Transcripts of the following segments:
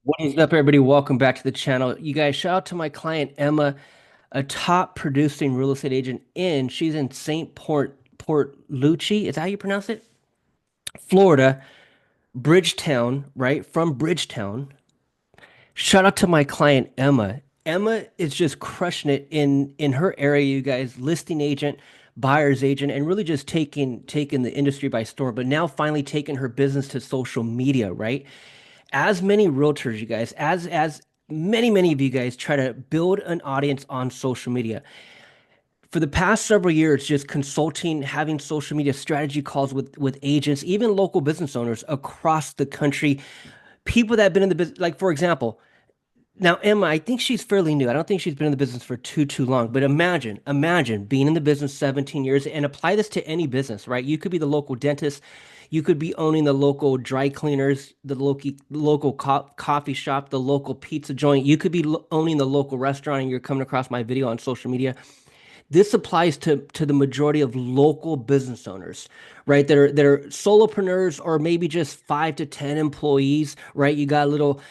What is up, everybody? Welcome back to the channel. You guys, shout out to my client Emma, a top producing real estate agent she's in Port Lucie. Is that how you pronounce it? Florida, Bridgetown, right? From Bridgetown. Shout out to my client Emma. Emma is just crushing it in her area, you guys, listing agent, buyer's agent, and really just taking the industry by storm, but now finally taking her business to social media, right? As many realtors, you guys, as many of you guys try to build an audience on social media. For the past several years, just consulting, having social media strategy calls with agents, even local business owners across the country, people that have been in the business, like for example, now Emma, I think she's fairly new. I don't think she's been in the business for too long. But imagine being in the business 17 years and apply this to any business, right? You could be the local dentist, you could be owning the local dry cleaners, the local coffee shop, the local pizza joint. You could be owning the local restaurant, and you're coming across my video on social media. This applies to the majority of local business owners, right? That are solopreneurs or maybe just 5 to 10 employees, right? You got a little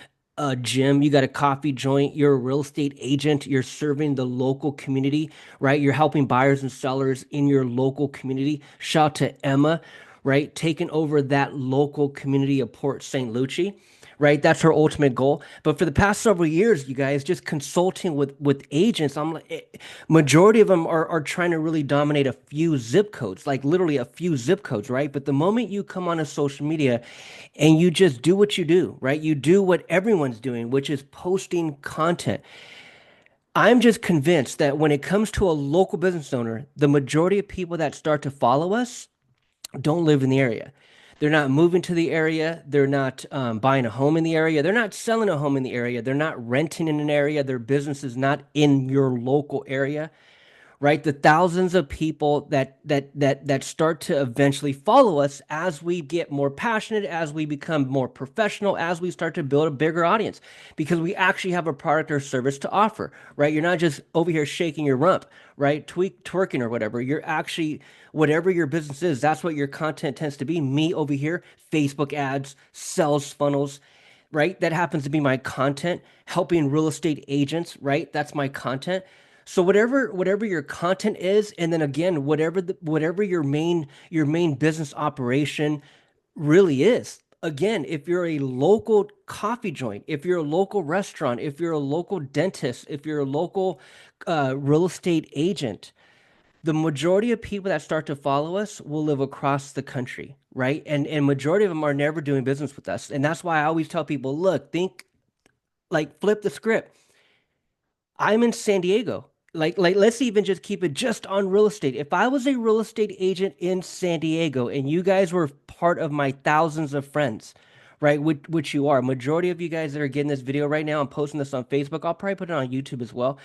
gym, you got a coffee joint, you're a real estate agent, you're serving the local community, right? You're helping buyers and sellers in your local community. Shout out to Emma, right? Taking over that local community of Port St. Lucie, right? That's her ultimate goal. But for the past several years, you guys, just consulting with agents, I'm like, majority of them are trying to really dominate a few zip codes, like literally a few zip codes, right? But the moment you come on a social media and you just do what you do, right? You do what everyone's doing, which is posting content. I'm just convinced that when it comes to a local business owner, the majority of people that start to follow us don't live in the area. They're not moving to the area. They're not buying a home in the area. They're not selling a home in the area. They're not renting in an area. Their business is not in your local area, right? The thousands of people that start to eventually follow us as we get more passionate, as we become more professional, as we start to build a bigger audience, because we actually have a product or service to offer, right? You're not just over here shaking your rump, right? Twerking or whatever. You're actually whatever your business is. That's what your content tends to be. Me over here, Facebook ads, sales funnels, right? That happens to be my content. Helping real estate agents, right? That's my content. So whatever your content is, and then again, whatever your main business operation really is. Again, if you're a local coffee joint, if you're a local restaurant, if you're a local dentist, if you're a local real estate agent, the majority of people that start to follow us will live across the country, right? And majority of them are never doing business with us. And that's why I always tell people, look, think like flip the script. I'm in San Diego. Like let's even just keep it just on real estate. If I was a real estate agent in San Diego and you guys were part of my thousands of friends, right? Which you are. Majority of you guys that are getting this video right now, I'm posting this on Facebook. I'll probably put it on YouTube as well.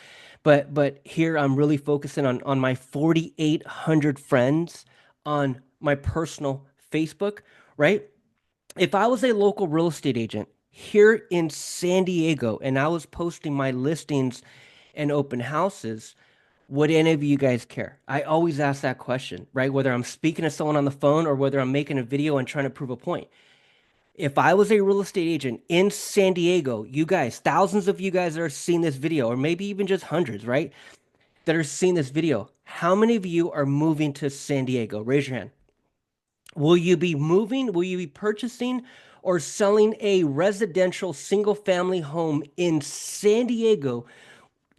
But here I'm really focusing on my 4,800 friends on my personal Facebook, right? If I was a local real estate agent here in San Diego and I was posting my listings and open houses, would any of you guys care? I always ask that question, right? Whether I'm speaking to someone on the phone or whether I'm making a video and trying to prove a point. If I was a real estate agent in San Diego, you guys, thousands of you guys that are seeing this video, or maybe even just hundreds, right? That are seeing this video, how many of you are moving to San Diego? Raise your hand. Will you be moving? Will you be purchasing or selling a residential single family home in San Diego?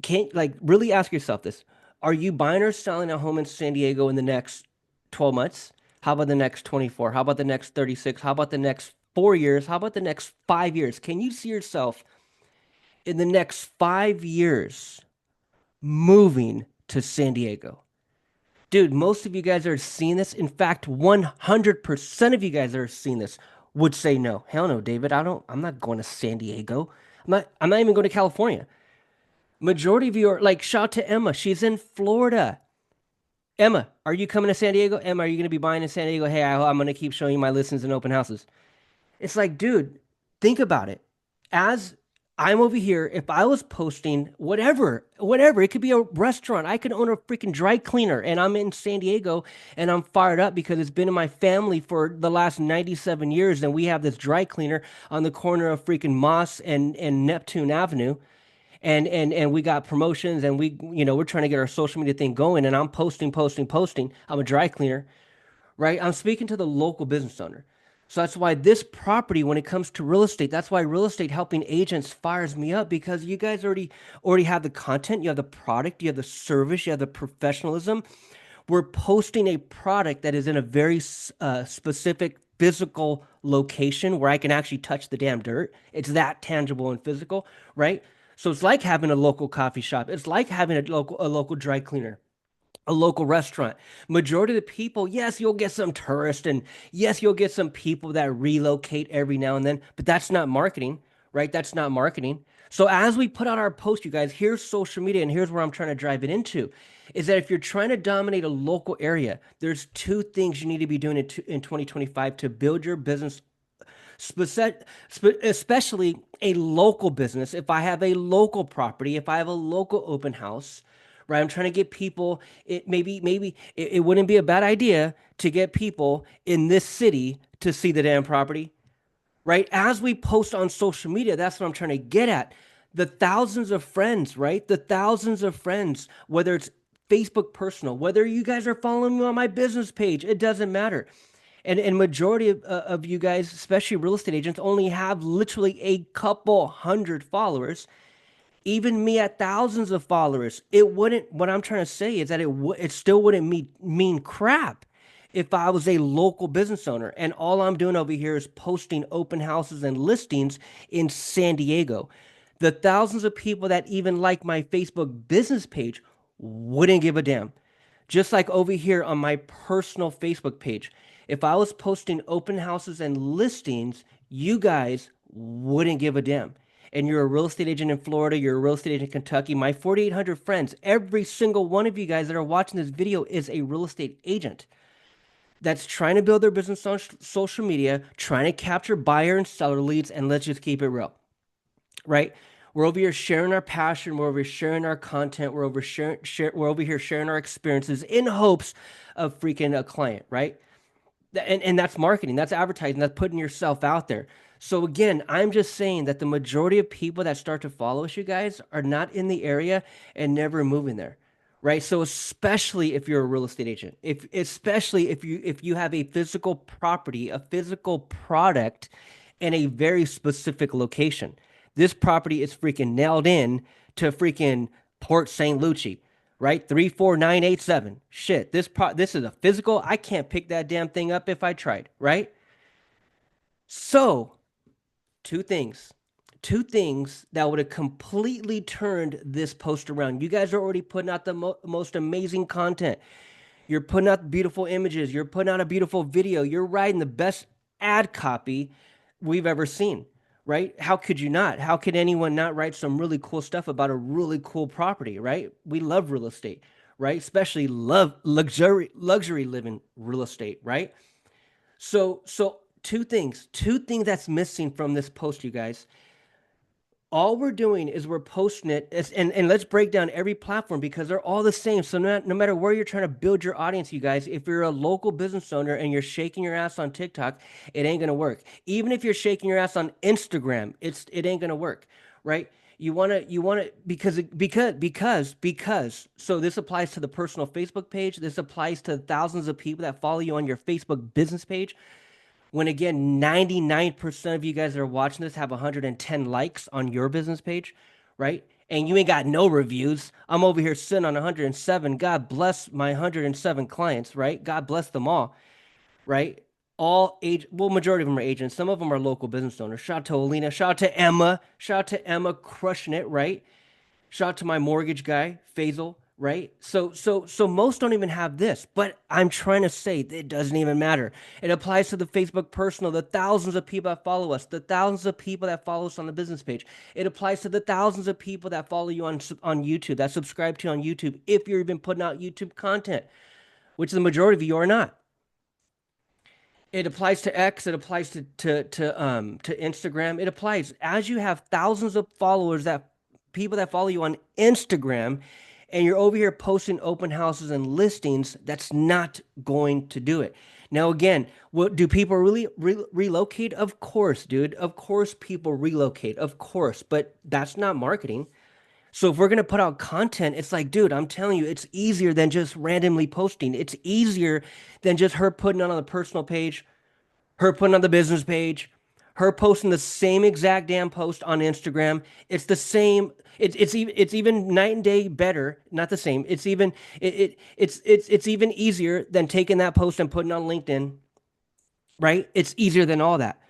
Can't like really ask yourself this. Are you buying or selling a home in San Diego in the next 12 months? How about the next 24? How about the next 36? How about the next 4 years? How about the next 5 years? Can you see yourself in the next 5 years moving to San Diego? Dude, most of you guys that are seeing this, in fact, 100% of you guys that are seeing this would say no. Hell no, David. I'm not going to San Diego. I'm not even going to California. Majority of you are like, shout out to Emma. She's in Florida. Emma, are you coming to San Diego? Emma, are you going to be buying in San Diego? Hey, I'm going to keep showing you my listings and open houses. It's like, dude, think about it. As I'm over here. If I was posting whatever, it could be a restaurant. I could own a freaking dry cleaner, and I'm in San Diego, and I'm fired up because it's been in my family for the last 97 years, and we have this dry cleaner on the corner of freaking Moss and Neptune Avenue, and we got promotions, and we're trying to get our social media thing going, and I'm posting, posting, posting. I'm a dry cleaner, right? I'm speaking to the local business owner. So that's why this property, when it comes to real estate, that's why real estate helping agents fires me up because you guys already have the content, you have the product, you have the service, you have the professionalism. We're posting a product that is in a very specific physical location where I can actually touch the damn dirt. It's that tangible and physical, right? So it's like having a local coffee shop. It's like having a local dry cleaner, a local restaurant. Majority of the people, yes, you'll get some tourists, and yes, you'll get some people that relocate every now and then, but that's not marketing, right? That's not marketing. So as we put out our post, you guys, here's social media, and here's where I'm trying to drive it into, is that if you're trying to dominate a local area, there's two things you need to be doing in 2025 to build your business, especially a local business. If I have a local property, if I have a local open house, right? I'm trying to get people. It wouldn't be a bad idea to get people in this city to see the damn property, right? As we post on social media, that's what I'm trying to get at. The thousands of friends, right? The thousands of friends, whether it's Facebook personal, whether you guys are following me on my business page, it doesn't matter. And majority of you guys, especially real estate agents, only have literally a couple hundred followers. Even me at thousands of followers, it wouldn't. What I'm trying to say is that it still wouldn't mean crap if I was a local business owner, and all I'm doing over here is posting open houses and listings in San Diego. The thousands of people that even like my Facebook business page wouldn't give a damn. Just like over here on my personal Facebook page, if I was posting open houses and listings, you guys wouldn't give a damn. And you're a real estate agent in Florida, you're a real estate agent in Kentucky, my 4,800 friends, every single one of you guys that are watching this video is a real estate agent that's trying to build their business on social media, trying to capture buyer and seller leads, and let's just keep it real, right? We're over here sharing our passion. We're over here sharing our content. We're over here sharing our experiences in hopes of freaking a client, right? And that's marketing, that's advertising, that's putting yourself out there. So again, I'm just saying that the majority of people that start to follow us, you guys, are not in the area and never moving there, right? So especially if you're a real estate agent, if especially if you have a physical property, a physical product in a very specific location. This property is freaking nailed in to freaking Port St. Lucie, right? 34987. Shit, this is a physical. I can't pick that damn thing up if I tried, right? So, two things. Two things that would have completely turned this post around. You guys are already putting out the most amazing content. You're putting out beautiful images. You're putting out a beautiful video. You're writing the best ad copy we've ever seen, right? How could you not? How could anyone not write some really cool stuff about a really cool property, right? We love real estate, right? Especially love luxury living real estate, right? So two things that's missing from this post, you guys. All we're doing is we're posting it and let's break down every platform because they're all the same. So no matter where you're trying to build your audience, you guys, if you're a local business owner and you're shaking your ass on TikTok, it ain't gonna work. Even if you're shaking your ass on Instagram, it ain't gonna work, right? You wanna because so this applies to the personal Facebook page. This applies to thousands of people that follow you on your Facebook business page. When again, 99% of you guys that are watching this have 110 likes on your business page, right? And you ain't got no reviews. I'm over here sitting on 107. God bless my 107 clients, right? God bless them all, right? Majority of them are agents. Some of them are local business owners. Shout out to Alina. Shout out to Emma. Shout out to Emma crushing it, right? Shout out to my mortgage guy, Faisal, right? So most don't even have this, but I'm trying to say that it doesn't even matter. It applies to the Facebook personal, the thousands of people that follow us, the thousands of people that follow us on the business page. It applies to the thousands of people that follow you on YouTube, that subscribe to you on YouTube, if you're even putting out YouTube content, which the majority of you are not. It applies to X, it applies to Instagram. It applies as you have thousands of followers, that people that follow you on Instagram, and you're over here posting open houses and listings, that's not going to do it. Now again, what do people really relocate? Of course, dude. Of course people relocate. Of course, but that's not marketing. So if we're gonna put out content, it's like, dude, I'm telling you, it's easier than just randomly posting. It's easier than just her putting it on the personal page, her putting on the business page, her posting the same exact damn post on Instagram. It's the same. It's even night and day better. Not the same. It's even easier than taking that post and putting it on LinkedIn. Right? It's easier than all that.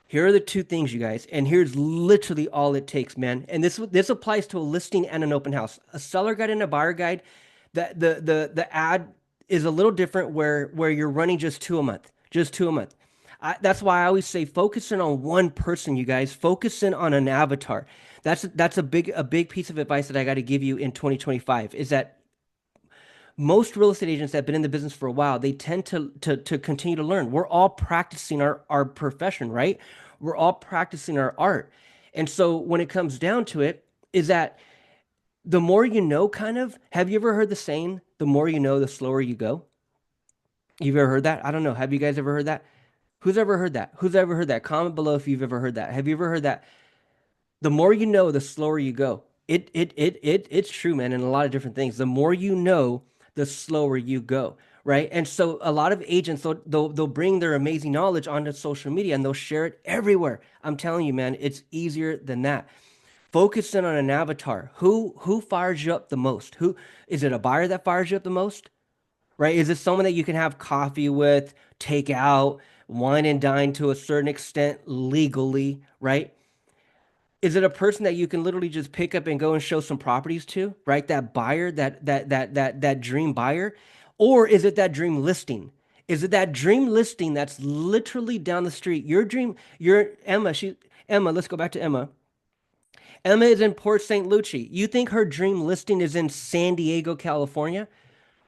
Here are the two things, you guys, and here's literally all it takes, man. And this applies to a listing and an open house. A seller guide and a buyer guide, the ad is a little different where you're running just two a month, just two a month. That's why I always say focusing on one person, you guys. Focusing on an avatar. That's a big piece of advice that I got to give you in 2025 is that most real estate agents that have been in the business for a while, they tend to continue to learn. We're all practicing our profession, right? We're all practicing our art. And so when it comes down to it, is that the more you know, kind of, have you ever heard the saying, the more you know, the slower you go? You've ever heard that? I don't know. Have you guys ever heard that? Who's ever heard that? Who's ever heard that? Comment below if you've ever heard that. Have you ever heard that? The more you know, the slower you go. It's true, man, in a lot of different things. The more you know, the slower you go, right? And so a lot of agents they'll bring their amazing knowledge onto social media and they'll share it everywhere. I'm telling you, man, it's easier than that. Focus in on an avatar. Who fires you up the most? Who is it? A buyer that fires you up the most, right? Is it someone that you can have coffee with, take out, wine and dine to a certain extent legally, right? Is it a person that you can literally just pick up and go and show some properties to, right? That buyer, that dream buyer, or is it that dream listing? Is it that dream listing that's literally down the street? Your dream, your Emma, Emma, let's go back to Emma. Emma is in Port St. Lucie. You think her dream listing is in San Diego, California?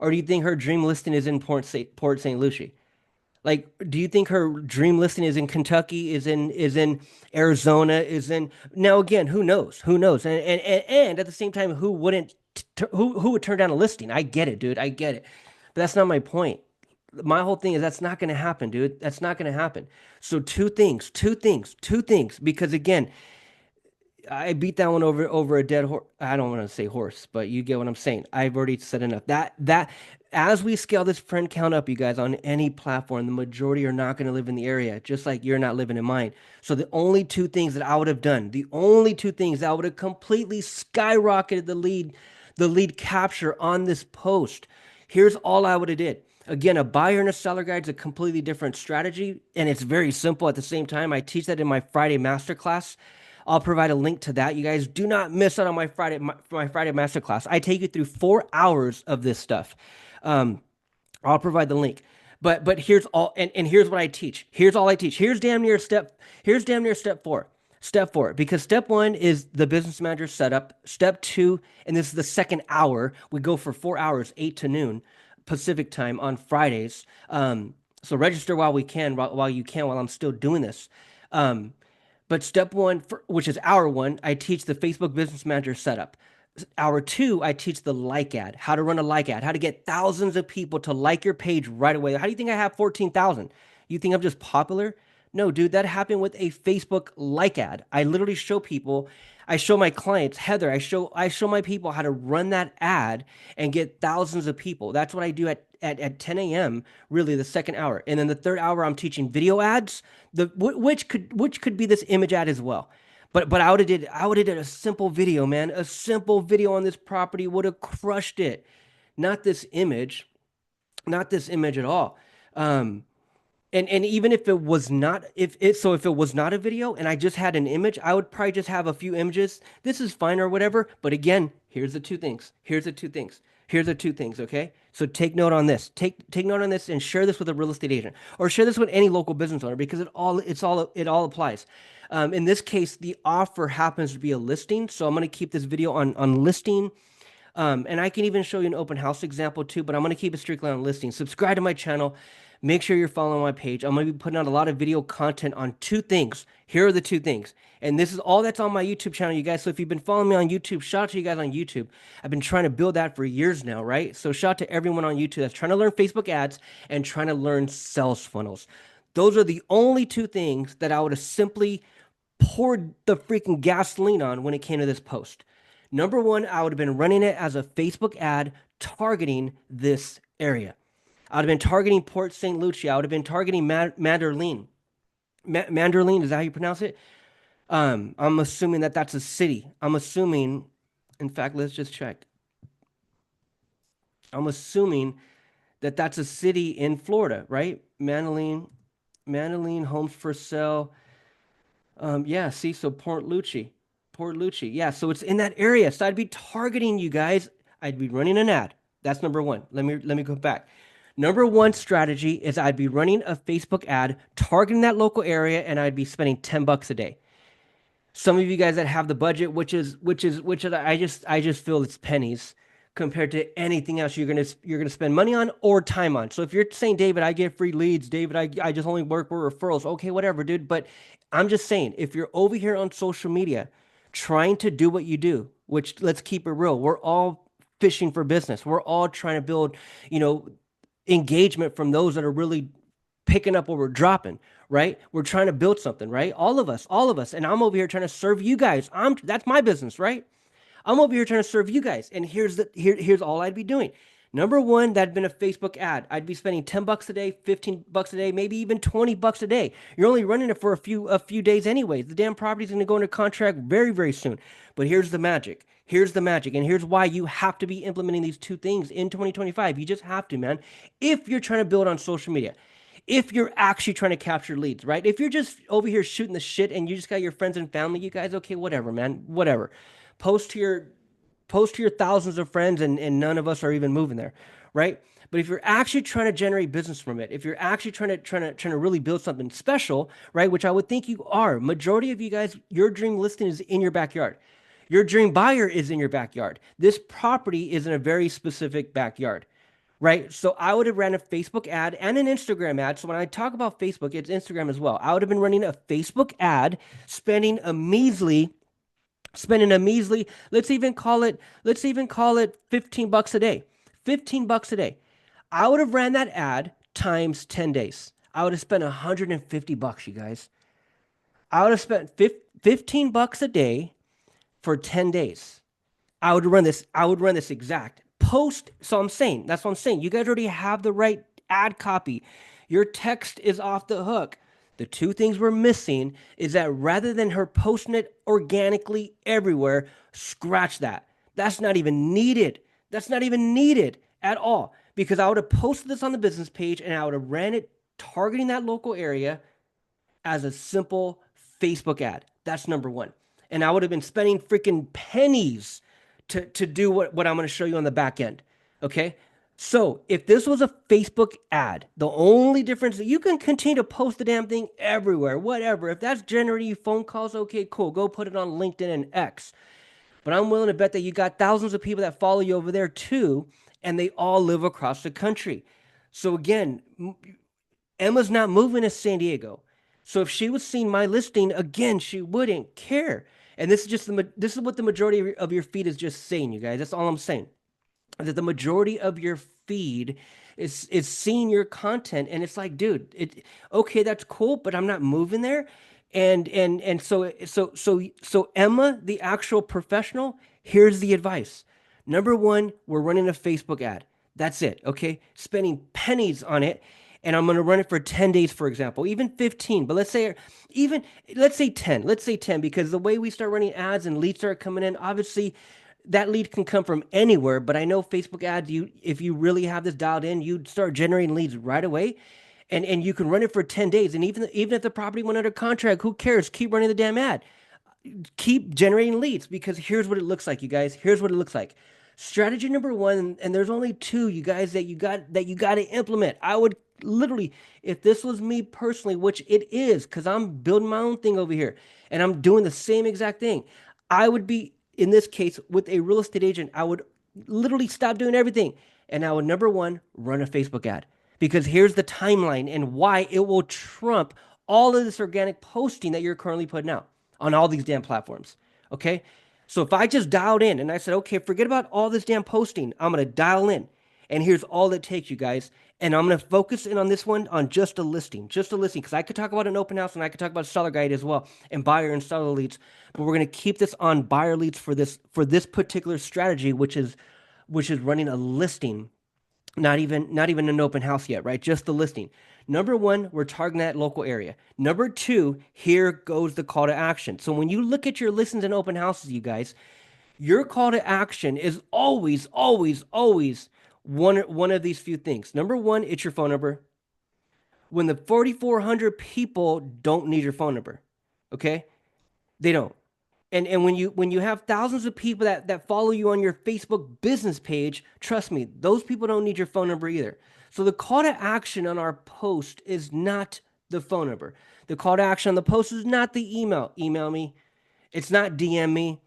Or do you think her dream listing is in Port St. Lucie? Like, do you think her dream listing is in Kentucky, is in Arizona, is in now again, who knows? Who knows? And at the same time, who wouldn't who would turn down a listing? I get it, dude. I get it. But that's not my point. My whole thing is that's not gonna happen, dude. That's not gonna happen. So two things, because again, I beat that one over a dead horse. I don't want to say horse, but you get what I'm saying. I've already said enough. That as we scale this friend count up, you guys, on any platform, the majority are not going to live in the area, just like you're not living in mine. So the only two things that I would have done, the only two things that would have completely skyrocketed the lead capture on this post. Here's all I would have did. Again, a buyer and a seller guide is a completely different strategy, and it's very simple at the same time. I teach that in my Friday masterclass. I'll provide a link to that. You guys do not miss out on my Friday masterclass. I take you through 4 hours of this stuff. Um, I'll provide the link. But here's all and here's what I teach. Here's all I teach. Here's damn near step four. Step four, because step one is the business manager setup. Step two, and this is the second hour. We go for 4 hours, 8 to noon Pacific time on Fridays. So register while we can, while you can, while I'm still doing this. Um, but step one, which is hour one, I teach the Facebook Business Manager setup. Hour two, I teach the like ad, how to run a like ad, how to get thousands of people to like your page right away. How do you think I have 14,000? You think I'm just popular? No, dude, that happened with a Facebook like ad. I literally show people, I show my clients, Heather, I show my people how to run that ad and get thousands of people. That's what I do at 10 a.m. really the second hour. And then the third hour I'm teaching video ads, which could be this image ad as well. But I would have did a simple video, man. A simple video on this property would have crushed it. Not this image, not this image at all. Um, and even if it was not, if it was not a video and I just had an image, I would probably just have a few images. This is fine or whatever. But again, here's the two things. Here's the two things. Here's the two things. Okay. So take note on this. Take note on this and share this with a real estate agent or share this with any local business owner because it all applies. In this case, the offer happens to be a listing. So I'm going to keep this video on listing. And I can even show you an open house example too, but I'm going to keep it strictly on listing. Subscribe to my channel. Make sure you're following my page. I'm going to be putting out a lot of video content on two things. Here are the two things. And this is all that's on my YouTube channel, you guys. So if you've been following me on YouTube, shout out to you guys on YouTube. I've been trying to build that for years now, right? So shout out to everyone on YouTube that's trying to learn Facebook ads and trying to learn sales funnels. Those are the only two things that I would have simply poured the freaking gasoline on when it came to this post. Number one, I would have been running it as a Facebook ad targeting this area. I would have been targeting Port St. Lucie. I would have been targeting Mandarine. Mandarine, is that how you pronounce it? I'm assuming that that's a city. I'm assuming, in fact, let's just check. I'm assuming that that's a city in Florida, right? Mandarine, homes for sale. Yeah, see, so Port Lucie. Yeah, so it's in that area. So I'd be targeting you guys. I'd be running an ad. That's number one. Let me go back. Number one strategy is I'd be running a Facebook ad targeting that local area, and I'd be spending $10 a day. Some of you guys that have the budget, which is I just feel it's pennies compared to anything else you're gonna spend money on or time on. So if you're saying, David, I get free leads, David, I just only work with referrals, okay, whatever, dude. But I'm just saying, if you're over here on social media trying to do what you do, which let's keep it real, we're all fishing for business. We're all trying to build, you know, engagement from those that are really picking up what we're dropping, right? We're trying to build something, right? All of us. And I'm over here trying to serve you guys. That's my business, right? I'm over here trying to serve you guys. And here's all I'd be doing. Number one, that'd been a Facebook ad. I'd be spending $10 a day, $15 a day, maybe even $20 a day. You're only running it for a few days anyways. The damn property's going to go into contract very, very soon. But here's the magic. Here's the magic. And here's why you have to be implementing these two things in 2025. You just have to, man. If you're trying to build on social media, if you're actually trying to capture leads, right? If you're just over here shooting the shit and you just got your friends and family, you guys, okay, whatever, man, whatever. Post to your post to your thousands of friends, and none of us are even moving there, right? But if you're actually trying to generate business from it, if you're actually trying to really build something special, right? Which I would think you are. Majority of you guys, your dream listing is in your backyard. Your dream buyer is in your backyard. This property is in a very specific backyard, right? So I would have ran a Facebook ad and an Instagram ad. So when I talk about Facebook, it's Instagram as well. I would have been running a Facebook ad, spending a measly, let's even call it $15 a day. $15 a day. I would have ran that ad times 10 days. I would have spent $150, you guys. I would have spent $15 a day for 10 days. I would run this exact post. So that's what I'm saying. You guys already have the right ad copy. Your text is off the hook. The two things we're missing is that rather than her posting it organically everywhere, scratch that. That's not even needed. That's not even needed at all, because I would have posted this on the business page and I would have ran it targeting that local area as a simple Facebook ad. That's number one. And I would have been spending freaking pennies to do what I'm going to show you on the back end. Okay. So if this was a Facebook ad, the only difference that you can continue to post the damn thing everywhere, whatever. If that's generating you phone calls, okay, cool. Go put it on LinkedIn and X. But I'm willing to bet that you got thousands of people that follow you over there too, and they all live across the country. So again, Emma's not moving to San Diego. So if she was seeing my listing again, she wouldn't care. And this is what the majority of your feed is just saying, you guys. That's all I'm saying. That the majority of your feed is seeing your content, and it's like, dude, okay, that's cool, but I'm not moving there. And so Emma, the actual professional, here's the advice. Number one, we're running a Facebook ad. That's it, okay? Spending pennies on it, and I'm going to run it for 10 days, for example, even 15. But let's say 10. Let's say 10, because the way we start running ads and leads start coming in, obviously that lead can come from anywhere. But I know Facebook ads, if you really have this dialed in, you start generating leads right away. And you can run it for 10 days. And even if the property went under contract, who cares? Keep running the damn ad. Keep generating leads, because here's what it looks like, you guys. Here's what it looks like. Strategy number one, and there's only two, you guys, that you got to implement. I would literally, if this was me personally, which it is, because I'm building my own thing over here, and I'm doing the same exact thing, I would be, in this case, with a real estate agent, I would literally stop doing everything, and I would, number one, run a Facebook ad. because here's the timeline and why it will trump all of this organic posting that you're currently putting out on all these damn platforms. Okay. So if I just dialed in and I said, okay, forget about all this damn posting, I'm going to dial in. And here's all it takes, you guys. And I'm going to focus in on this one on just a listing, because I could talk about an open house and I could talk about seller guide as well and buyer and seller leads. But we're going to keep this on buyer leads for this particular strategy, which is running a listing, not even an open house yet, right? Just the listing. Number one, we're targeting that local area. Number two, here goes the call to action. So when you look at your listings and open houses, you guys, your call to action is always, always, always one of these few things. Number one, it's your phone number. When the 4,400 people don't need your phone number, okay? They don't. And when you have thousands of people that follow you on your Facebook business page, trust me, those people don't need your phone number either. So the call to action on our post is not the phone number. The call to action on the post is not the email. Email me. It's not DM me.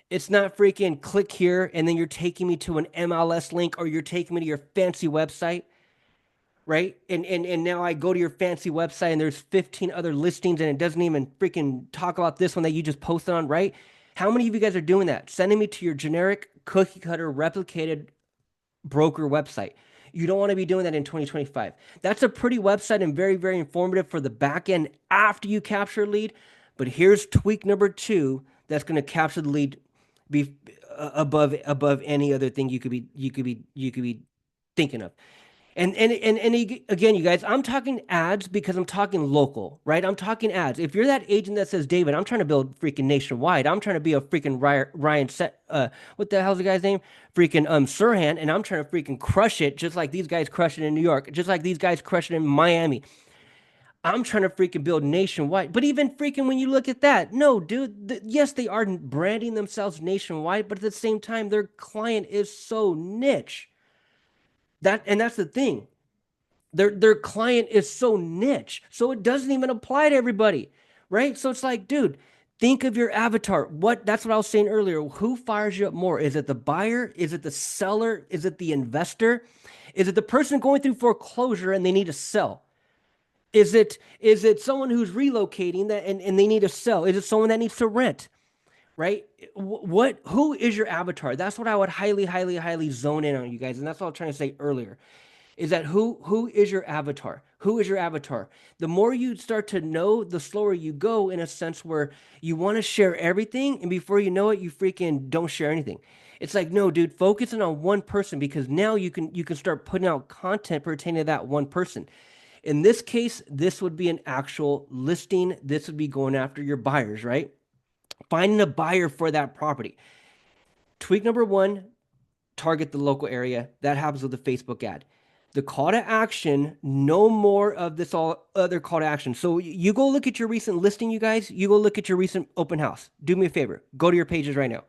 It's not freaking click here and then you're taking me to an MLS link or you're taking me to your fancy website, right? And now I go to your fancy website and there's 15 other listings and it doesn't even freaking talk about this one that you just posted on, right? How many of you guys are doing that? Sending me to your generic cookie cutter replicated broker website. You don't want to be doing that in 2025. That's a pretty website and very, very informative for the back end after you capture a lead. But here's tweak number two that's going to capture the lead be above any other thing you could be thinking of. And again, you guys, I'm talking ads because I'm talking local, right? I'm talking ads. If you're that agent that says, David, I'm trying to build freaking nationwide. I'm trying to be a freaking Ryan set. What the hell's the guy's name? Freaking Sirhan, and I'm trying to freaking crush it, just like these guys crush it in New York, just like these guys crush it in Miami. I'm trying to freaking build nationwide. But even freaking when you look at that, no, dude, yes, they are branding themselves nationwide, but at the same time, their client is so niche. That's the thing. Their client is so niche. So it doesn't even apply to everybody, right? So it's like, dude, think of your avatar. That's what I was saying earlier. Who fires you up more? Is it the buyer? Is it the seller? Is it the investor? Is it the person going through foreclosure and they need to sell? Is it someone who's relocating that and they need to sell? Is it someone that needs to rent? Right? Who is your avatar? That's what I would highly, highly, highly zone in on, you guys. And that's what I was trying to say earlier. Is that who is your avatar? Who is your avatar? The more you start to know, the slower you go, in a sense where you want to share everything, and before you know it, you freaking don't share anything. It's like, no, dude, focusing on one person, because now you can start putting out content pertaining to that one person. In this case, this would be an actual listing. This would be going after your buyers, right? Finding a buyer for that property. Tweak number one, target the local area. That happens with the Facebook ad. The call to action, no more of this all other call to action. So you go look at your recent listing, you guys. You go look at your recent open house. Do me a favor. Go to your pages right now.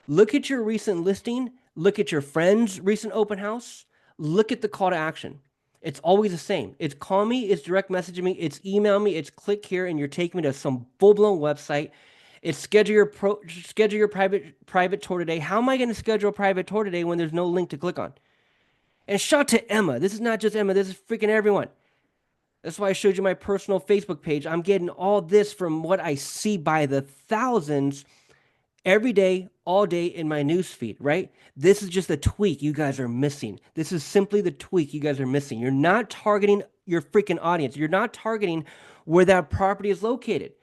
Look at your recent listing. Look at your friend's recent open house. Look at the call to action. It's always the same. It's call me, it's direct messaging me, it's email me, it's click here, and you're taking me to some full-blown website. It's schedule your private tour today. How am I going to schedule a private tour today when there's no link to click on? And shout to Emma. This is not just Emma. This is freaking everyone. That's why I showed you my personal Facebook page. I'm getting all this from what I see by the thousands every day, all day in my news feed, right? This is just a tweak you guys are missing. This is simply the tweak you guys are missing. You're not targeting your freaking audience. You're not targeting where that property is located,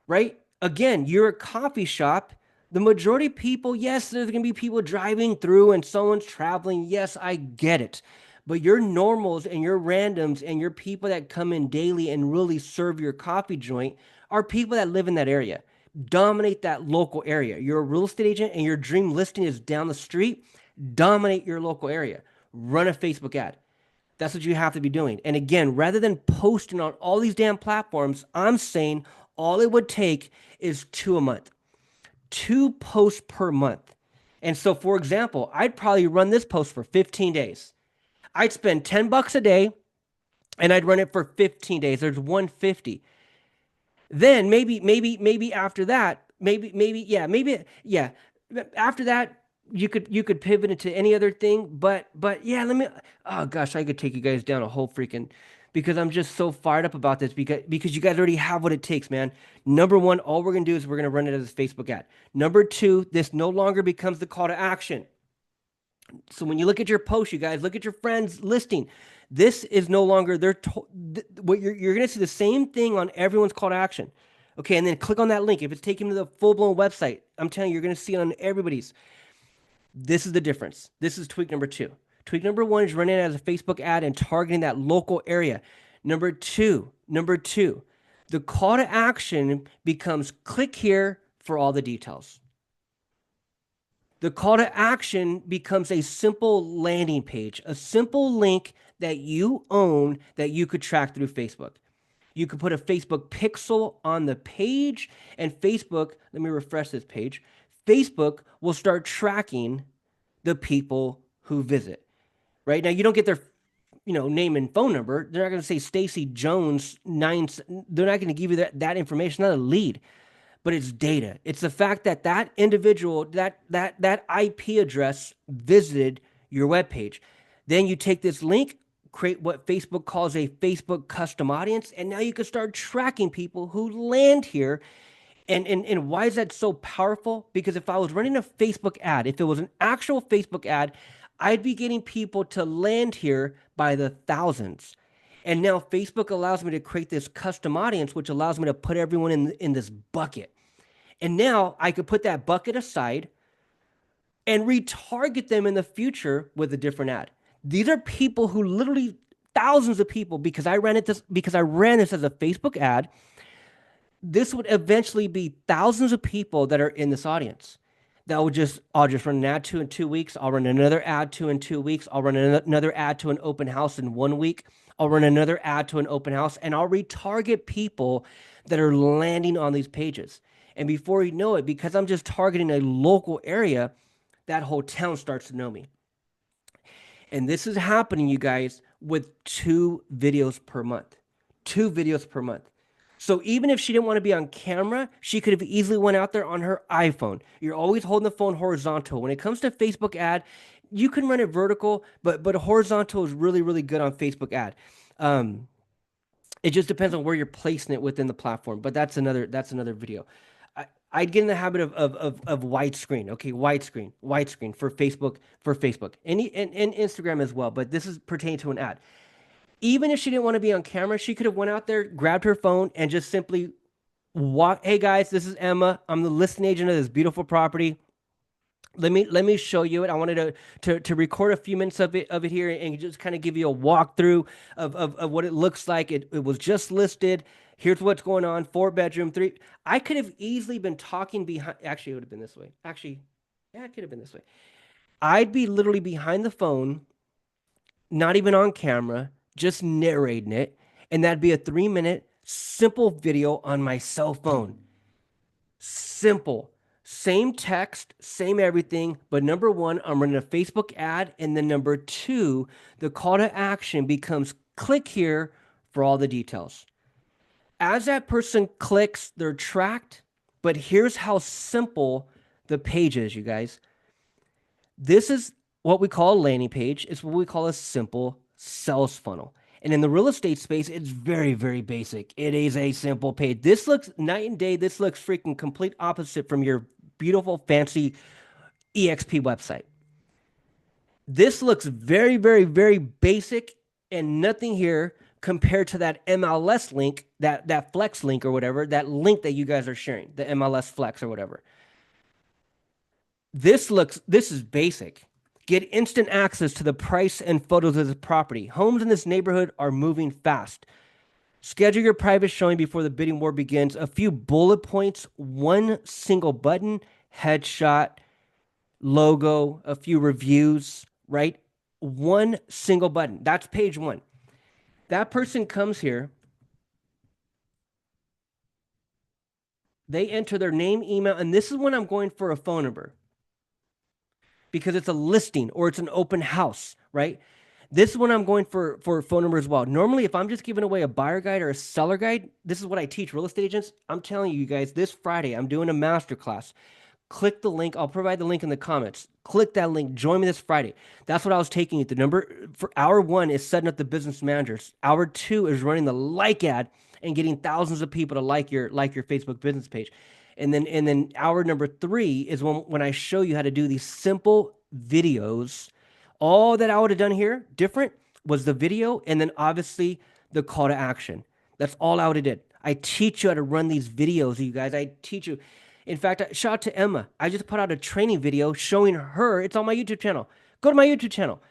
right? Again, you're a coffee shop. The majority of people, yes, there's going to be people driving through and someone's traveling. Yes, I get it. But your normals and your randoms and your people that come in daily and really serve your coffee joint are people that live in that area. Dominate that local area. You're a real estate agent and your dream listing is down the street. Dominate your local area. Run a Facebook ad. That's what you have to be doing. And again, rather than posting on all these damn platforms, I'm saying all it would take is 2 a month. 2 posts per month. And so, for example, I'd probably run this post for 15 days. I'd spend $10 a day and I'd run it for 15 days. There's 150. Then maybe after that, maybe after that, you could pivot into any other thing, but yeah, oh gosh, I could take you guys down a whole freaking because I'm just so fired up about this because you guys already have what it takes, man. Number one, all we're gonna do is we're gonna run it as a Facebook ad. Number two, this no longer becomes the call to action. So when you look at your post, you guys look at your friends listing. This is no longer what you're going to see the same thing on everyone's call to action. Okay, and then click on that link. If it's taking you to the full blown website, I'm telling you, you're going to see it on everybody's. This is the difference. This is tweak number two. Tweak number one is running it as a Facebook ad and targeting that local area. Number two, the call to action becomes click here for all the details. The call to action becomes a simple landing page, a simple link that you own that you could track through Facebook. You could put a Facebook pixel on the page, and Facebook, let me refresh this page. Facebook will start tracking the people who visit. Right now, you don't get their name and phone number. They're not going to say Stacy Jones 9. They're not going to give you that information. Not a lead, but it's data. It's the fact that that individual, that IP address visited your webpage. Then you take this link, create what Facebook calls a Facebook custom audience, and now you can start tracking people who land here. And why is that so powerful? Because if I was running a Facebook ad, if it was an actual Facebook ad, I'd be getting people to land here by the thousands. And now Facebook allows me to create this custom audience, which allows me to put everyone in this bucket. And now I could put that bucket aside and retarget them in the future with a different ad. These are people who literally thousands of people because I ran this as a Facebook ad. This would eventually be thousands of people that are in this audience. I'll just run an ad to in 2 weeks. I'll run another ad to in 2 weeks. I'll run another ad to an open house in 1 week. I'll run another ad to an open house, and I'll retarget people that are landing on these pages. And before you know it, because I'm just targeting a local area, that whole town starts to know me. And this is happening, you guys, with 2 videos per month. 2 videos per month. So even if she didn't want to be on camera, she could have easily went out there on her iPhone. You're always holding the phone horizontal. When it comes to Facebook ad, you can run it vertical, but horizontal is really, really good on Facebook ad. It just depends on where you're placing it within the platform, but that's another video. I'd get in the habit of widescreen. Okay, widescreen for Facebook, and Instagram as well. But this is pertaining to an ad. Even if she didn't want to be on camera, she could have went out there, grabbed her phone, and just simply walk. Hey guys, this is Emma. I'm the listing agent of this beautiful property. Let me show you it. I wanted to record a few minutes of it here and just kind of give you a walkthrough of what it looks like. It was just listed. Here's what's going on. 4-bedroom, 3. I could have easily been talking behind. Actually, it would have been this way. Actually, yeah, it could have been this way. I'd be literally behind the phone, not even on camera, just narrating it, and that'd be a 3-minute simple video on my cell phone. Simple. Same text, same everything, but number one, I'm running a Facebook ad, and then number two, the call to action becomes click here for all the details. As that person clicks, they're tracked, but here's how simple the page is, you guys. This is what we call a landing page. It's what we call a simple sales funnel. And in the real estate space, it's very, very basic. It is a simple page. This looks night and day. This looks freaking complete opposite from your beautiful, fancy EXP website. This looks very, very, very basic and nothing here compared to that MLS link, that Flex link or whatever, that link that you guys are sharing, the MLS Flex or whatever. This is basic. Get instant access to the price and photos of the property. Homes in this neighborhood are moving fast. Schedule your private showing before the bidding war begins. A few bullet points, one single button, headshot, logo, a few reviews, right? One single button. That's page 1. That person comes here. They enter their name, email, and this is when I'm going for a phone number, because it's a listing or it's an open house, right? This is when I'm going for a phone number as well. Normally, if I'm just giving away a buyer guide or a seller guide, this is what I teach real estate agents. I'm telling you guys, this Friday, I'm doing a masterclass Click the link. I'll provide the link in the comments. Click that link. Join me this Friday. That's what I was taking you. The number for hour 1 is setting up the business managers. Hour 2 is running the like ad and getting thousands of people to like your Facebook business page. And then hour number 3 is when I show you how to do these simple videos. All that I would have done here different was the video and then obviously the call to action. That's all I would have did. I teach you how to run these videos, you guys. I teach you. In fact, shout out to Emma. I just put out a training video showing her. It's on my YouTube channel. Go to my YouTube channel.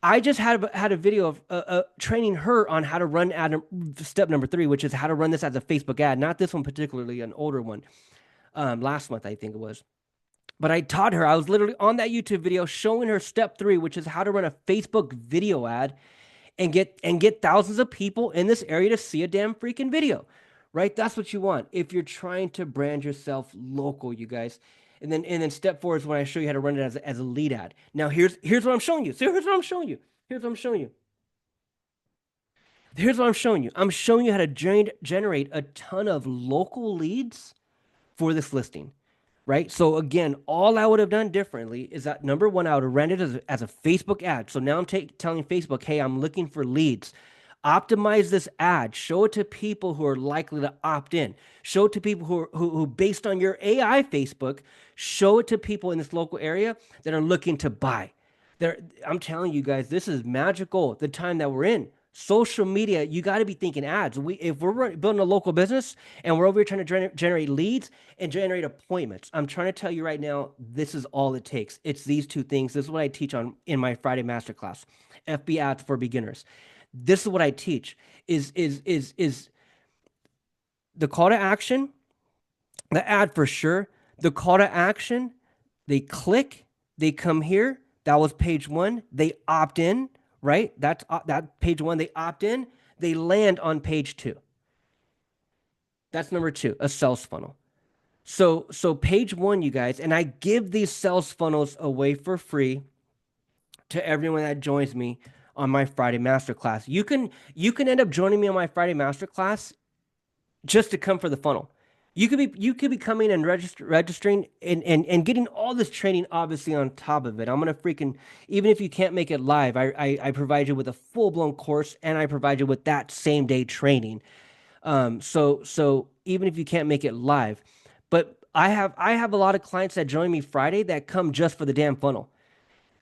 I just had a video of training her on how to run step number 3, which is how to run this as a Facebook ad. Not this one particularly, an older one. Last month, I think it was. But I taught her. I was literally on that YouTube video showing her step 3, which is how to run a Facebook video ad and get thousands of people in this area to see a damn freaking video, right? That's what you want if you're trying to brand yourself local, you guys. And then step 4 is when I show you how to run it as a lead ad. Now here's what I'm showing you. So here's what I'm showing you. Here's what I'm showing you. Here's what I'm showing you. I'm showing you how to generate a ton of local leads for this listing, right? So again, all I would have done differently is that number 1, I would have ran it as a Facebook ad. So now I'm telling Facebook, hey, I'm looking for leads. Optimize this ad. Show it to people who are likely to opt in. Show it to people who based on your AI Facebook, show it to people in this local area that are looking to buy. I'm telling you guys, this is magical, the time that we're in. Social media, you got to be thinking ads. If we're building a local business and we're over here trying to generate leads and generate appointments, I'm trying to tell you right now, this is all it takes. It's these 2 things. This is what I teach in my Friday masterclass, FB ads for beginners. This is what I teach is the call to action, the ad for sure, the call to action, they click, they come here. That was page 1. They opt in. Right? That's that page 1, they opt in, they land on page 2. That's number 2, a sales funnel. So page 1, you guys, and I give these sales funnels away for free to everyone that joins me on my Friday masterclass. You can end up joining me on my Friday masterclass just to come for the funnel. You could be coming and registering and getting all this training obviously on top of it. I'm gonna freaking, even if you can't make it live, I provide you with a full-blown course and I provide you with that same day training. So even if you can't make it live, but I have a lot of clients that join me Friday that come just for the damn funnel.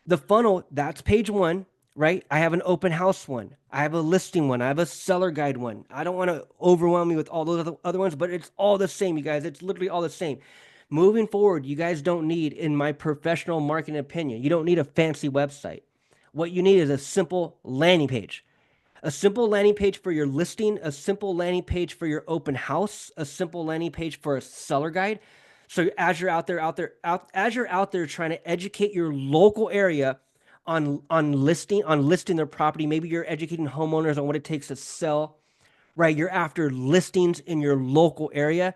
The funnel, that's page 1. Right? I have an open house one. I have a listing one. I have a seller guide one. I don't want to overwhelm you with all those other ones, but it's all the same, you guys. It's literally all the same. Moving forward, you guys don't need, in my professional marketing opinion, you don't need a fancy website. What you need is a simple landing page. A simple landing page for your listing, a simple landing page for your open house, a simple landing page for a seller guide. So as you're out there trying to educate your local area on listing their property. Maybe you're educating homeowners on what it takes to sell, right? You're after listings in your local area.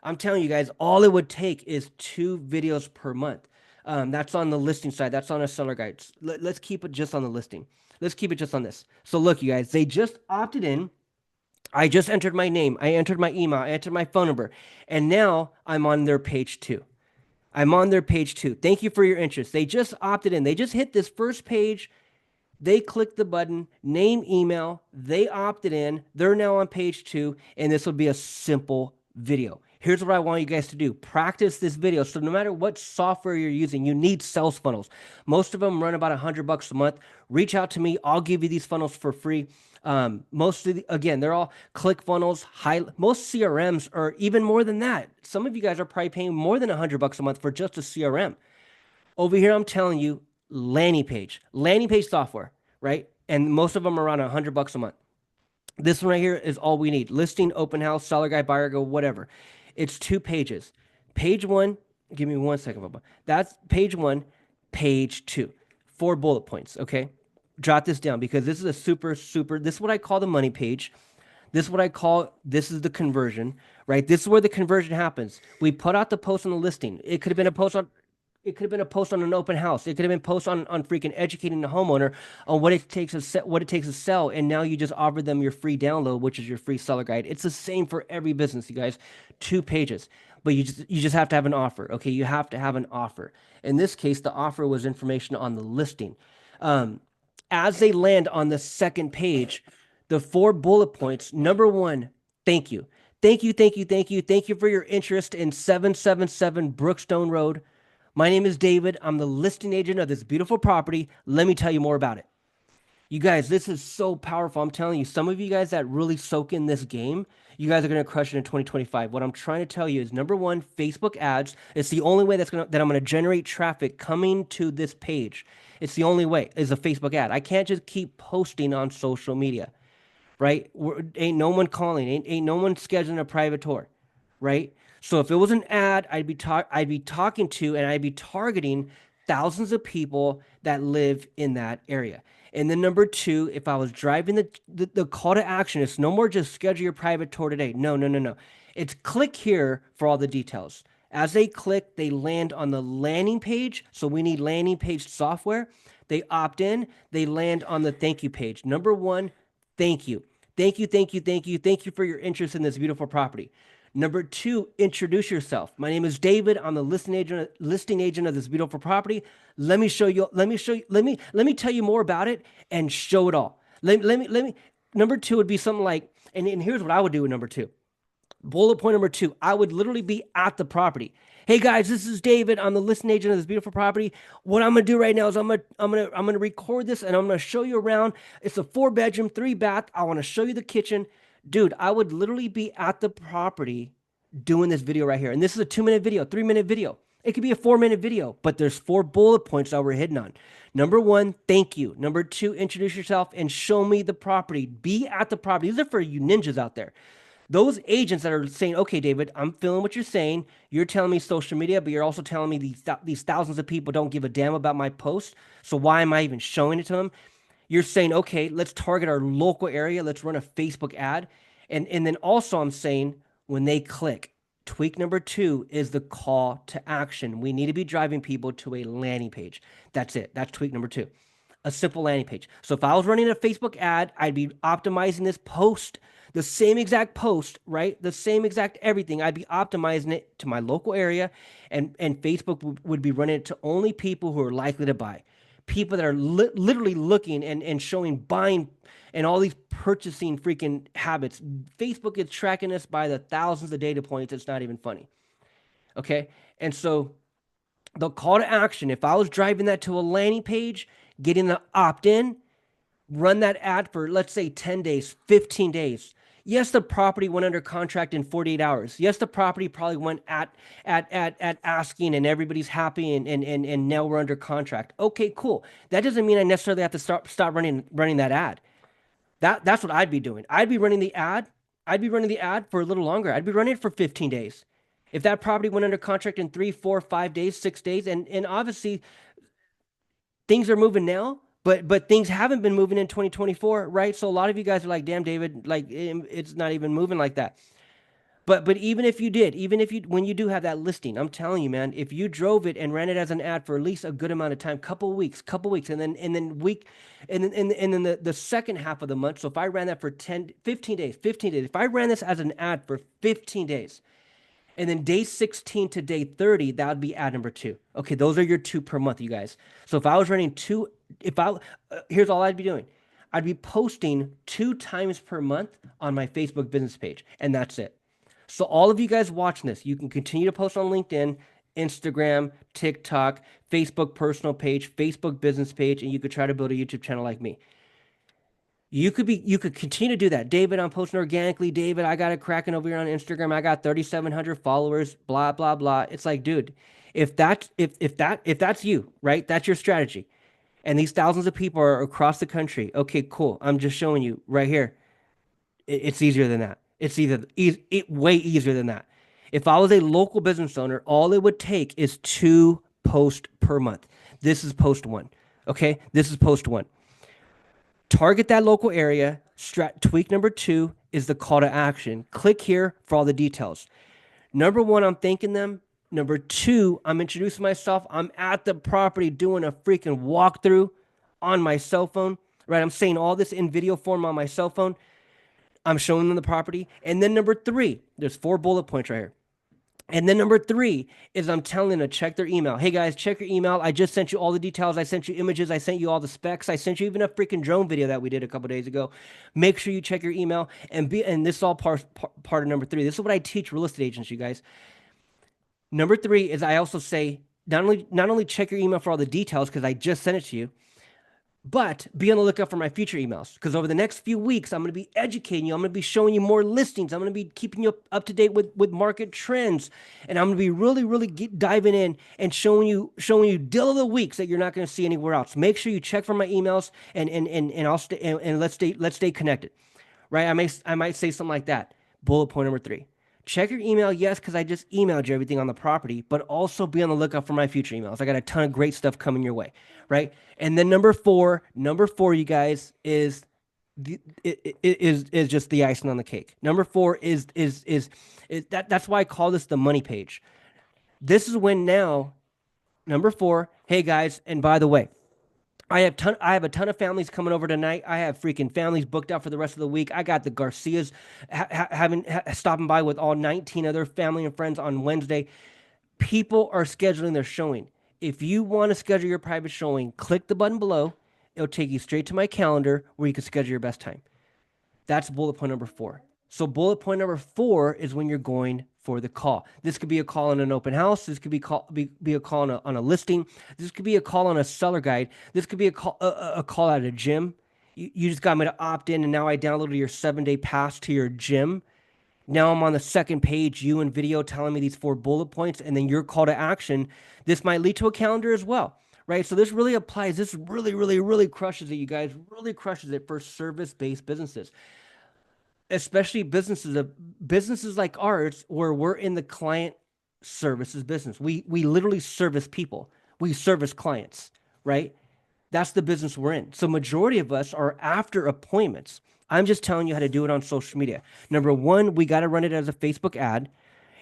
I'm telling you guys, all it would take is 2 videos per month. That's on the listing side. That's on a seller guide. Let's keep it just on the listing. Let's keep it just on this. So look, you guys, they just opted in. I just entered my name. I entered my email. I entered my phone number. And now I'm on their page 2. I'm on their page 2. Thank you for your interest. They just opted in. They just hit this first page. They clicked the button, name, email. They opted in. They're now on page 2, and this will be a simple video. Here's what I want you guys to do. Practice this video. So no matter what software you're using, you need sales funnels. Most of them run about $100 a month. Reach out to me. I'll give you these funnels for free. Again, they're all click funnels. Most CRMs are even more than that. Some of you guys are probably paying more than $100 a month for just a CRM. Over here, I'm telling you, landing page software, right? And most of them are around $100 a month. This one right here is all we need. Listing, open house, seller guide, buyer go, whatever. It's 2 pages. Page 1, give me 1 second, Bubba. That's page 1, page 2. 4 bullet points, okay? Jot this down because this is a super, this is what I call the money page. This is the conversion, right? This is where the conversion happens. We put out the post on the listing. It could have been a post on an open house. It could have been a post on freaking educating the homeowner on what it takes to sell. And now you just offer them your free download, which is your free seller guide. It's the same for every business, you guys. 2 pages. but you just have to have an offer. Okay, you have to have an offer. In this case, the offer was information on the listing. Um, as they land on the second page, the four bullet points. Number one, thank you. Thank you, thank you, thank you. Thank you for your interest in 777 Brookstone Road. My name is David. I'm the listing agent of this beautiful property. Let me tell you more about it. You guys, this is so powerful. I'm telling you, some of you guys that really soak in this game, you guys are going to crush it in 2025. What I'm trying to tell you is number one, Facebook ads. It's the only way that I'm going to generate traffic coming to this page. It's the only way is a Facebook ad. I can't just keep posting on social media, right? Ain't no one calling, ain't no one scheduling a private tour, right? So if it was an ad, I'd be talking to and I'd be targeting thousands of people that live in that area. And then number two, if I was driving the call to action, it's no more just schedule your private tour today. No, no, no, no. It's click here for all the details. As they click, they land on the landing page. So we need landing page software. They opt in, they land on the thank you page. Number one, thank you. Thank you, thank you, thank you. Thank you for your interest in this beautiful property. Number two, introduce yourself. My name is David. I'm the listing agent of this beautiful property. Let me show you, let me tell you more about it and show it all. Let me, number two would be something like, and here's what I would do with number two. Bullet point number two, I would literally be at the property. Hey guys, this is David. I'm the listing agent of this beautiful property. What I'm gonna do right now is I'm gonna record this and I'm gonna show you around. It's a 4-bedroom, 3-bath. I want to show you the kitchen. Dude, I would literally be at the property doing this video right here. And this is a 2-minute video, 3-minute video. It could be a 4-minute video, but there's 4 bullet points that we're hitting on. Number one, thank you. Number two, introduce yourself and show me the property. Be at the property. These are for you ninjas out there. Those agents that are saying, okay, David, I'm feeling what you're saying. You're telling me social media, but you're also telling me these thousands of people don't give a damn about my post. So why am I even showing it to them? You're saying, okay, let's target our local area. Let's run a Facebook ad. And then also I'm saying when they click, tweak number two is the call to action. We need to be driving people to a landing page. That's it. That's tweak number two, a simple landing page. So if I was running a Facebook ad, I'd be optimizing this post, the same exact post, right? The same exact everything. I'd be optimizing it to my local area, and Facebook would be running it to only people who are likely to buy, people that are literally looking and showing buying and all these purchasing freaking habits. Facebook is tracking us by the thousands of data points. It's not even funny. Okay. And so the call to action, if I was driving that to a landing page, getting the opt in, run that ad for, let's say, 10 days, 15 days. Yes, the property went under contract in 48 hours. Yes, the property probably went at asking and everybody's happy and now we're under contract. Okay, cool. That doesn't mean I necessarily have to stop running that ad. That's what I'd be doing. I'd be running the ad. I'd be running the ad for a little longer. I'd be running it for 15 days. If that property went under contract in 3, 4, 5 days, 6 days, and obviously things are moving now, but things haven't been moving in 2024, right? So a lot of you guys are like, damn, David, like it's not even moving like that. But even if you did, even if you when you do have that listing, I'm telling you, man, if you drove it and ran it as an ad for at least a good amount of time, couple weeks, and then the second half of the month. So if I ran that for 15 days, if I ran this as an ad for 15 days, and then day 16 to day 30, that would be ad number two. Okay, those are your 2 per month, you guys. So if I was running two, here's all I'd be doing. I'd be posting 2 times per month on my Facebook business page, and that's it. So all of you guys watching this, you can continue to post on LinkedIn, Instagram, TikTok, Facebook personal page, Facebook business page, and you could try to build a YouTube channel like me. You could continue to do that. David, I'm posting organically. David, I got it cracking over here on Instagram. I got 3,700 followers, blah, blah, blah. It's like, dude, if that's you, right? That's your strategy. And these thousands of people are across the country. Okay, cool. I'm just showing you right here. It's easier than that. It's way easier than that. If I was a local business owner, all it would take is 2 posts per month. This is post 1. Okay, this is post 1. Target that local area. Tweak number 2 is the call to action. Click here for all the details. Number 1, I'm thanking them. Number 2, I'm introducing myself. I'm at the property doing a freaking walkthrough on my cell phone, right? I'm saying all this in video form on my cell phone. I'm showing them the property. And then number 3, there's 4 bullet points right here. And then number three is I'm telling them to check their email. Hey guys, check your email. I just sent you all the details. I sent you images. I sent you all the specs. I sent you even a freaking drone video that we did a couple days ago. Make sure you check your email and this is all part of number three. This is what I teach real estate agents, you guys. Number three is I also say not only check your email for all the details because I just sent it to you, but be on the lookout for my future emails because over the next few weeks, I'm going to be educating you. I'm going to be showing you more listings. I'm going to be keeping you up to date with market trends. And I'm going to be really, really diving in and showing you deal of the weeks that you're not going to see anywhere else. Make sure you check for my emails and I'll stay and let's stay connected. Right? I might say something like that. Bullet point number three. Check your email, yes, because I just emailed you everything on the property, but also be on the lookout for my future emails. I got a ton of great stuff coming your way, right? And then number four, you guys, is just the icing on the cake. Number four is that's why I call this the money page. This is when now, number four, hey guys, and by the way, I have a ton of families coming over tonight. I have freaking families booked out for the rest of the week. I got the Garcias stopping by with all 19 other family and friends on Wednesday. People are scheduling their showing. If you want to schedule your private showing, click the button below. It'll take you straight to my calendar where you can schedule your best time. That's bullet point number four. So bullet point number four is when you're going for the call. This could be a call on an open house. This could be a call on a listing. This could be a call on a seller guide. This could be a call at a gym. You just got me to opt in, and now I downloaded your 7-day pass to your gym. Now I'm on the second page, you in video telling me these 4 bullet points, and then your call to action. This might lead to a calendar as well, right? So this really applies. This really, really, really crushes it, you guys. Really crushes it for service-based businesses, especially businesses like ours, where we're in the client services business. We literally service people. We service clients, right? That's the business we're in. So majority of us are after appointments. I'm just telling you how to do it on social media. Number one, we got to run it as a Facebook ad.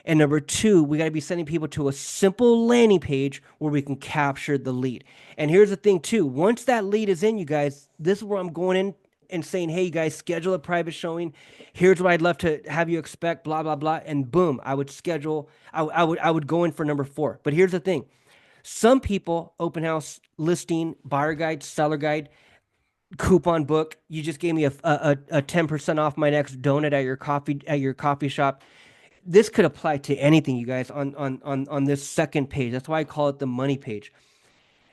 And number two, we got to be sending people to a simple landing page where we can capture the lead. And here's the thing too. Once that lead is in, you guys, this is where I'm going in and saying, hey, you guys, schedule a private showing. Here's what I'd love to have you expect, blah, blah, blah. And boom, I would go in for number four. But here's the thing. Some people, open house, listing, buyer guide, seller guide, coupon book. You just gave me a 10% off my next donut at your coffee shop. This could apply to anything, you guys, on this second page. That's why I call it the money page.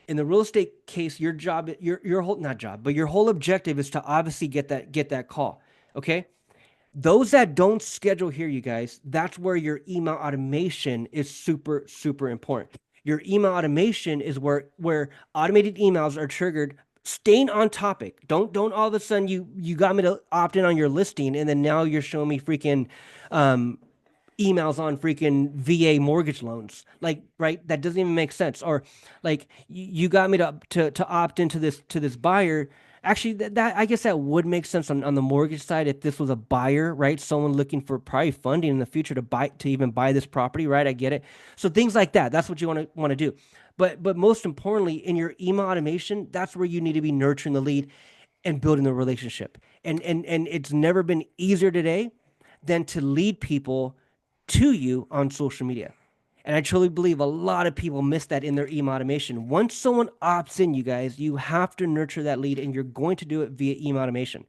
In the real estate case, your job, your whole, not job, but your whole objective is to obviously get that call. Okay. Those that don't schedule here, you guys, that's where your email automation is super, super important. Your email automation is where automated emails are triggered, staying on topic. Don't all of a sudden you got me to opt in on your listing and then now you're showing me freaking emails on freaking VA mortgage loans. Like, right? That doesn't even make sense. Or like you got me to opt into this buyer. Actually, that I guess that would make sense on the mortgage side if this was a buyer, right? Someone looking for probably funding in the future to even buy this property, right? I get it. So things like that. That's what you want to do. But most importantly, in your email automation, that's where you need to be nurturing the lead and building the relationship. And it's never been easier today than to lead people to you on social media. And I truly believe a lot of people miss that in their email automation. Once someone opts in, you guys, you have to nurture that lead and you're going to do it via email automation.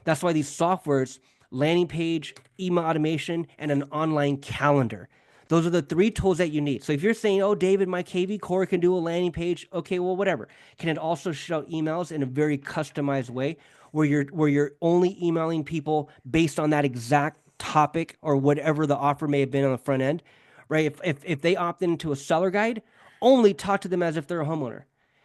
That's why these softwares, landing page, email automation, and an online calendar. Those are the 3 tools that you need. So if you're saying, oh, David, my KV Core can do a landing page, okay, well, whatever. Can it also shoot out emails in a very customized way where you're only emailing people based on that exact topic or whatever the offer may have been on the front end? Right? If they opt into a seller guide, only talk to them as if they're a homeowner.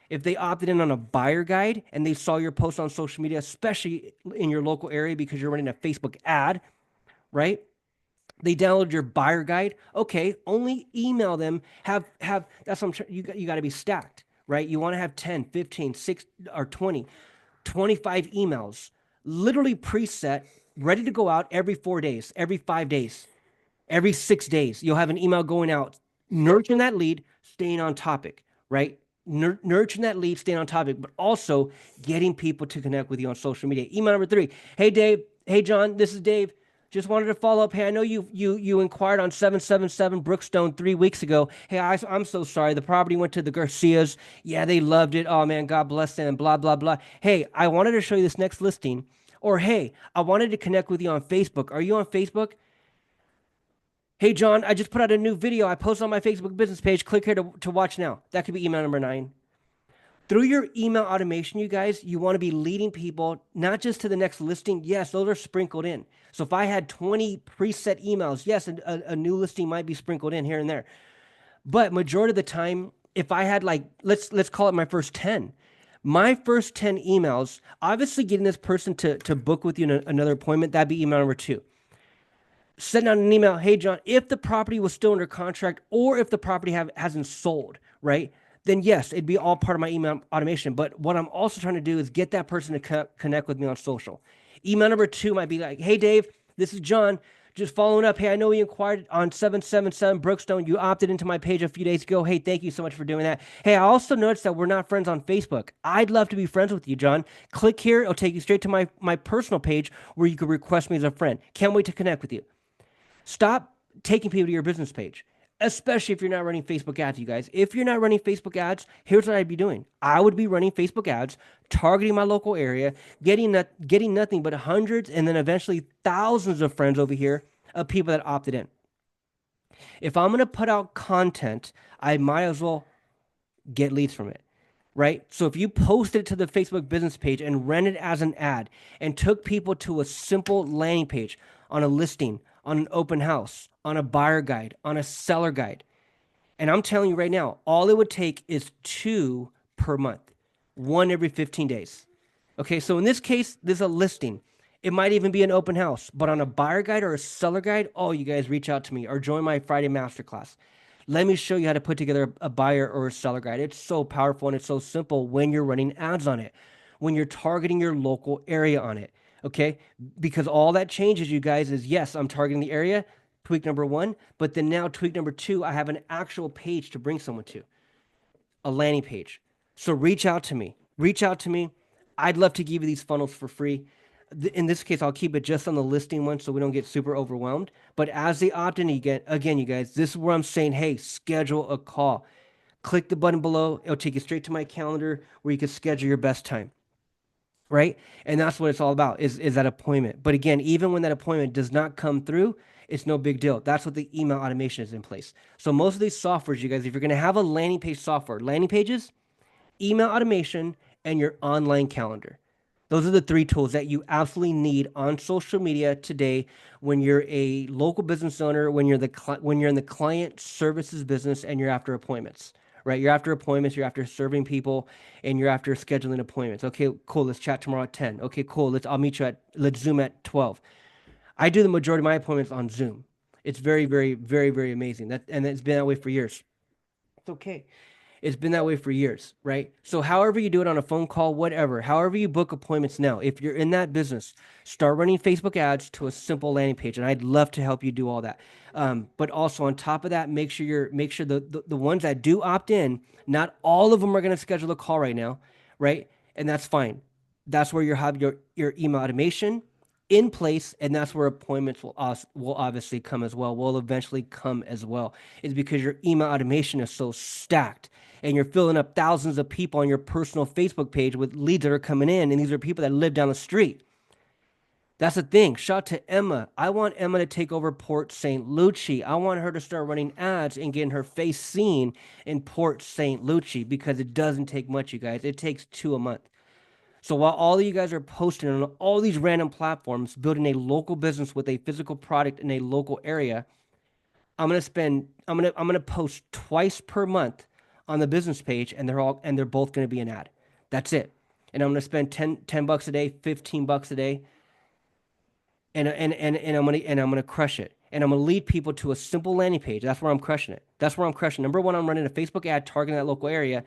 If they opted in on a buyer guide and they saw your post on social media, especially in your local area because you're running a Facebook ad, right? They download your buyer guide. Okay, only email them. Have that's what you got to be stacked, right? You want to have 10, 15, 6 or 20, 25 emails literally preset, ready to go out every 4 days, every 5 days. Every 6 days, you'll have an email going out, nurturing that lead, staying on topic, right? Nurturing that lead, staying on topic, but also getting people to connect with you on social media. Email number 3. Hey, Dave. Hey, John. This is Dave. Just wanted to follow up. Hey, I know you inquired on 777 Brookstone 3 weeks ago. Hey, I'm so sorry. The property went to the Garcias. Yeah, they loved it. Oh man, God bless them. Blah blah blah. Hey, I wanted to show you this next listing. Or hey, I wanted to connect with you on Facebook. Are you on Facebook? Hey, John, I just put out a new video. I posted on my Facebook business page. Click here to watch now. That could be email number 9. Through your email automation, you guys, you want to be leading people not just to the next listing. Yes, those are sprinkled in. So if I had 20 preset emails, yes, a new listing might be sprinkled in here and there. But majority of the time, if I had like, let's call it my first 10. My first 10 emails, obviously getting this person to book with you another appointment, that'd be email number 2. Sending out an email, hey, John, if the property was still under contract or if the property hasn't sold, right? Then yes, it'd be all part of my email automation. But what I'm also trying to do is get that person to connect with me on social. Email number 2 might be like, hey, Dave, this is John. Just following up. Hey, I know you inquired on 777 Brookstone. You opted into my page a few days ago. Hey, thank you so much for doing that. Hey, I also noticed that we're not friends on Facebook. I'd love to be friends with you, John. Click here. It'll take you straight to my personal page where you can request me as a friend. Can't wait to connect with you. Stop taking people to your business page, especially if you're not running Facebook ads, you guys. If you're not running Facebook ads, here's what I'd be doing. I would be running Facebook ads, targeting my local area, getting nothing but hundreds and then eventually thousands of friends over here of people that opted in. If I'm going to put out content, I might as well get leads from it, right? So if you posted it to the Facebook business page and ran it as an ad and took people to a simple landing page on a listing, on an open house, on a buyer guide, on a seller guide. And I'm telling you right now, all it would take is 2 per month, 1 every 15 days. Okay, so in this case, there's a listing. It might even be an open house, but on a buyer guide or a seller guide, oh, you guys reach out to me or join my Friday masterclass. Let me show you how to put together a buyer or a seller guide. It's so powerful and it's so simple when you're running ads on it, when you're targeting your local area on it. Okay, because all that changes, you guys, is yes, I'm targeting the area, tweak number 1, but then now tweak number 2, I have an actual page to bring someone to, a landing page. So reach out to me. Reach out to me. I'd love to give you these funnels for free. In this case, I'll keep it just on the listing one so we don't get super overwhelmed. But as they opt in again, you guys, this is where I'm saying, hey, schedule a call. Click the button below. It'll take you straight to my calendar where you can schedule your best time. Right? And that's what it's all about is that appointment. But again, even when that appointment does not come through, it's no big deal. That's what the email automation is in place. So most of these softwares, you guys, if you're going to have a landing page software, landing pages, email automation, and your online calendar. Those are the 3 tools that you absolutely need on social media today when you're a local business owner, when you're in the client services business and you're after appointments. Right? You're after appointments, you're after serving people, and you're after scheduling appointments. Okay, cool. Let's chat tomorrow at 10. Okay, cool. Let's Zoom at 12. I do the majority of my appointments on Zoom. It's very, very, very, very amazing. And it's been that way for years. It's okay. It's been that way for years, right? So however you do it on a phone call, whatever, however you book appointments now, if you're in that business, start running Facebook ads to a simple landing page. And I'd love to help you do all that. But also on top of that, make sure the ones that do opt in, not all of them are going to schedule a call right now, right? And that's fine. That's where you have your email automation in place, and that's where appointments will obviously come as well, will eventually come as well, is because your email automation is so stacked and you're filling up thousands of people on your personal Facebook page with leads that are coming in, and these are people that live down the street. That's the thing. Shout out to Emma. I want Emma to take over Port St. Lucie. I want her to start running ads and getting her face seen in Port St. Lucie because it doesn't take much, you guys. It takes 2 a month. So while all of you guys are posting on all these random platforms, building a local business with a physical product in a local area, I'm gonna post twice per month on the business page, and they're both gonna be an ad. That's it. And I'm gonna spend 10 bucks a day, 15 bucks a day, and I'm gonna crush it. And I'm gonna lead people to a simple landing page. That's where I'm crushing it. That's where I'm crushing. Number 1, I'm running a Facebook ad targeting that local area.